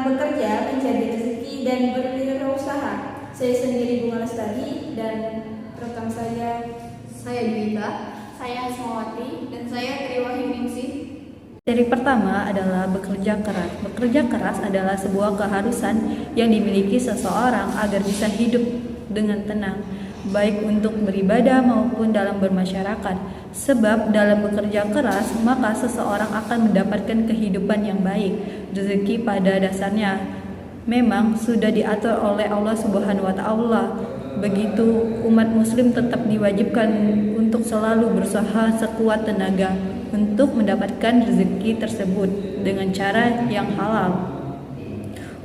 tentang bekerja, mencari rezeki, dan berwirausaha. Saya sendiri Bunga Lestari dan rekan saya Dwita, saya Asmawati, dan saya Triwahyuningsih. Seri pertama adalah bekerja keras. Bekerja keras adalah sebuah keharusan yang dimiliki seseorang agar bisa hidup dengan tenang, baik untuk beribadah maupun dalam bermasyarakat. Sebab dalam bekerja keras, maka seseorang akan mendapatkan kehidupan yang baik. Rezeki pada dasarnya memang sudah diatur oleh Allah Subhanahu wa Ta'ala. Begitu umat muslim tetap diwajibkan untuk selalu berusaha sekuat tenaga untuk mendapatkan rezeki tersebut dengan cara yang halal.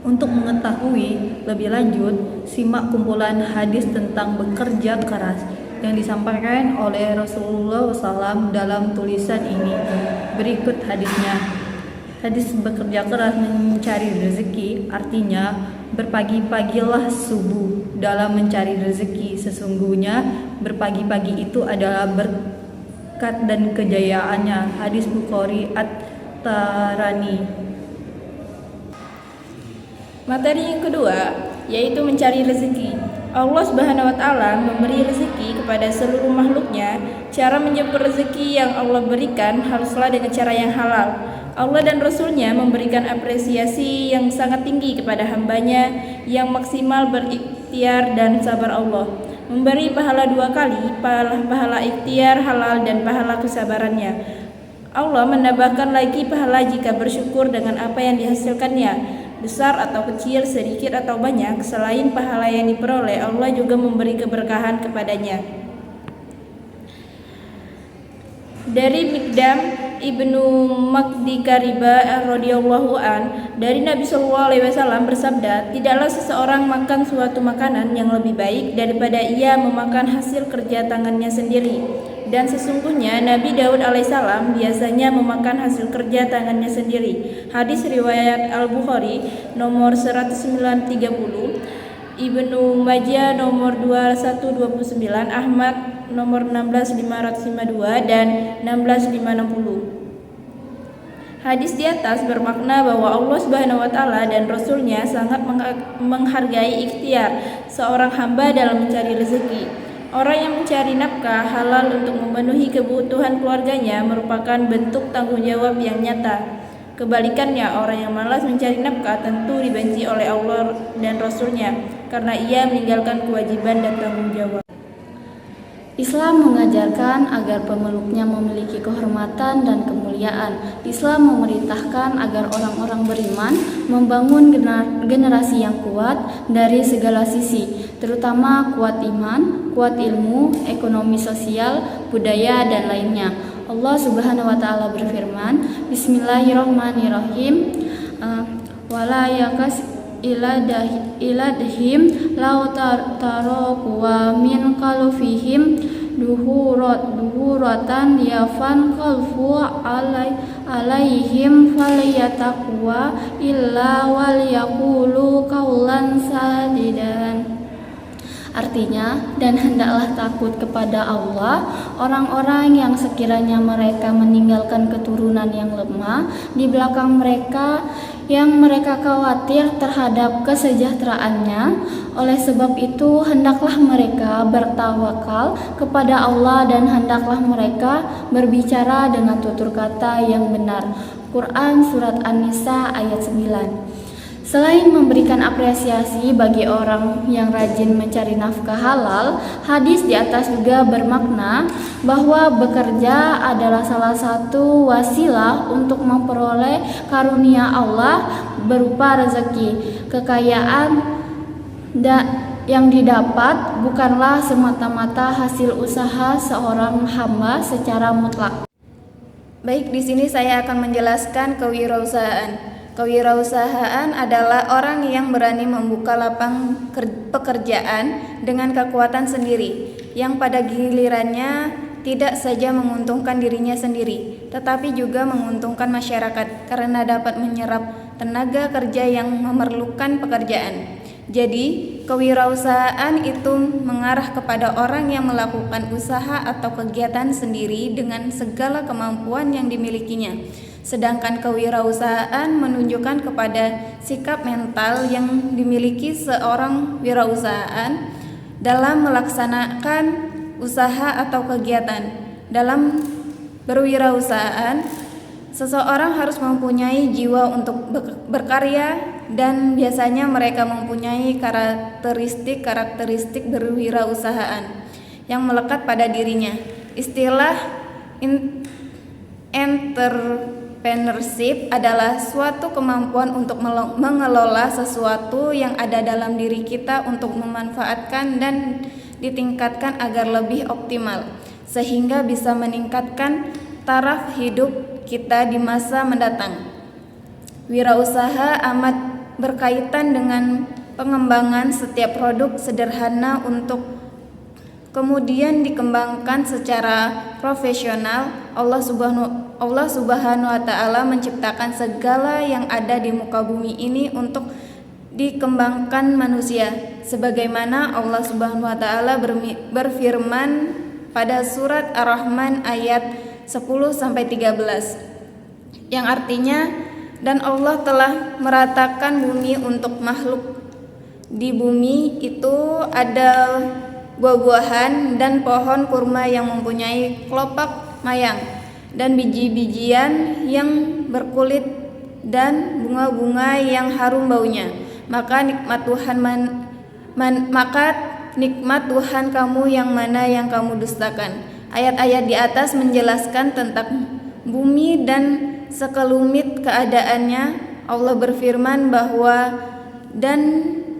Untuk mengetahui lebih lanjut, simak kumpulan hadis tentang bekerja keras yang disampaikan oleh Rasulullah SAW dalam tulisan ini. Berikut hadisnya. Hadis bekerja keras mencari rezeki artinya berpagi-pagilah subuh dalam mencari rezeki. Sesungguhnya berpagi-pagi itu adalah berkat dan kejayaannya. Hadis Bukhari At-Tarani. materi yang kedua, yaitu mencari rezeki. Allah Subhanahu wa Ta'ala memberi rezeki kepada seluruh makhluknya. Cara menjemput rezeki yang Allah berikan haruslah dengan cara yang halal. Allah dan Rasulnya memberikan apresiasi yang sangat tinggi kepada hambanya yang maksimal berikhtiar dan sabar. Allah memberi pahala 2 kali, pahala ikhtiar halal dan pahala kesabarannya. Allah menambahkan lagi pahala jika bersyukur dengan apa yang dihasilkannya, besar atau kecil, sedikit atau banyak. Selain pahala yang diperoleh, Allah juga memberi keberkahan kepadanya. Dari Mikdam Ibnu Makdi Kariba radhiyallahu an, dari Nabi SAW bersabda, tidaklah seseorang makan suatu makanan yang lebih baik daripada ia memakan hasil kerja tangannya sendiri. Dan sesungguhnya Nabi Daud alaihissalam biasanya memakan hasil kerja tangannya sendiri. Hadis riwayat Al-Bukhari nomor 1930, Ibnu Majah nomor 2129, Ahmad nomor 16552 dan 16560. Hadis di atas bermakna bahwa Allah Subhanahu wa Ta'ala dan Rasulnya sangat menghargai ikhtiar seorang hamba dalam mencari rezeki. Orang yang mencari nafkah halal untuk memenuhi kebutuhan keluarganya merupakan bentuk tanggung jawab yang nyata. Kebalikannya, orang yang malas mencari nafkah tentu dibenci oleh Allah dan Rasulnya karena ia meninggalkan kewajiban dan tanggung jawab. Islam mengajarkan agar pemeluknya memiliki kehormatan dan kemuliaan. Islam memerintahkan agar orang-orang beriman membangun generasi yang kuat dari segala sisi, terutama kuat iman, kuat ilmu, ekonomi sosial, budaya, dan lainnya. Allah Subhanahu wa Ta'ala berfirman, Bismillahirrahmanirrahim, wala yakas iladhim lau taraku wa min kalfihim duhuratan yafan kalfu alaihim falyatakwa illa wal yaqulu qawlan sadidan. Artinya, dan hendaklah takut kepada Allah orang-orang yang sekiranya mereka meninggalkan keturunan yang lemah di belakang mereka, yang mereka khawatir terhadap kesejahteraannya. Oleh sebab itu, hendaklah mereka bertawakal kepada Allah dan hendaklah mereka berbicara dengan tutur kata yang benar. Quran Surat An-Nisa ayat 9. Selain memberikan apresiasi bagi orang yang rajin mencari nafkah halal, hadis di atas juga bermakna bahwa bekerja adalah salah satu wasilah untuk memperoleh karunia Allah berupa rezeki. Kekayaan yang didapat bukanlah semata-mata hasil usaha seorang hamba secara mutlak. Baik, di sini saya akan menjelaskan kewirausahaan. Kewirausahaan adalah orang yang berani membuka lapang pekerjaan dengan kekuatan sendiri, yang pada gilirannya tidak saja menguntungkan dirinya sendiri, tetapi juga menguntungkan masyarakat karena dapat menyerap tenaga kerja yang memerlukan pekerjaan. Jadi, kewirausahaan itu mengarah kepada orang yang melakukan usaha atau kegiatan sendiri dengan segala kemampuan yang dimilikinya. Sedangkan kewirausahaan menunjukkan kepada sikap mental yang dimiliki seorang wirausahaan dalam melaksanakan usaha atau kegiatan. Dalam berwirausahaan, seseorang harus mempunyai jiwa untuk berkarya dan biasanya mereka mempunyai karakteristik berwirausahaan yang melekat pada dirinya. Istilah entrepreneurship adalah suatu kemampuan untuk mengelola sesuatu yang ada dalam diri kita untuk memanfaatkan dan ditingkatkan agar lebih optimal, sehingga bisa meningkatkan taraf hidup kita di masa mendatang. Wirausaha amat berkaitan dengan pengembangan setiap produk sederhana untuk kemudian dikembangkan secara profesional. Allah Subhanahu wa Ta'ala menciptakan segala yang ada di muka bumi ini untuk dikembangkan manusia, sebagaimana Allah Subhanahu wa Ta'ala berfirman pada surat Ar-Rahman ayat 10-13 yang artinya, dan Allah telah meratakan bumi untuk makhluk. Di bumi itu ada buah-buahan dan pohon kurma yang mempunyai kelopak mayang dan biji-bijian yang berkulit dan bunga-bunga yang harum baunya. Maka nikmat Tuhan kamu yang mana yang kamu dustakan. Ayat-ayat di atas menjelaskan tentang bumi dan sekelumit keadaannya. Allah berfirman bahwa dan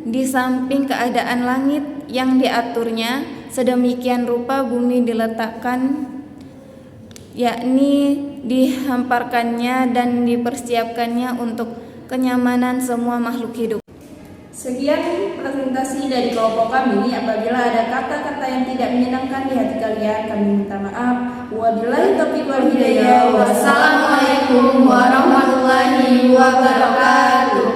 di samping keadaan langit yang diaturnya, sedemikian rupa bumi diletakkan, yakni dihamparkannya dan dipersiapkannya untuk kenyamanan semua makhluk hidup. Sekian presentasi dari kelompok kami. Apabila ada kata-kata yang tidak menyenangkan di hati kalian, kami minta maaf. Wabillahi taufiq wal hidayah. Wassalamualaikum warahmatullahi wabarakatuh.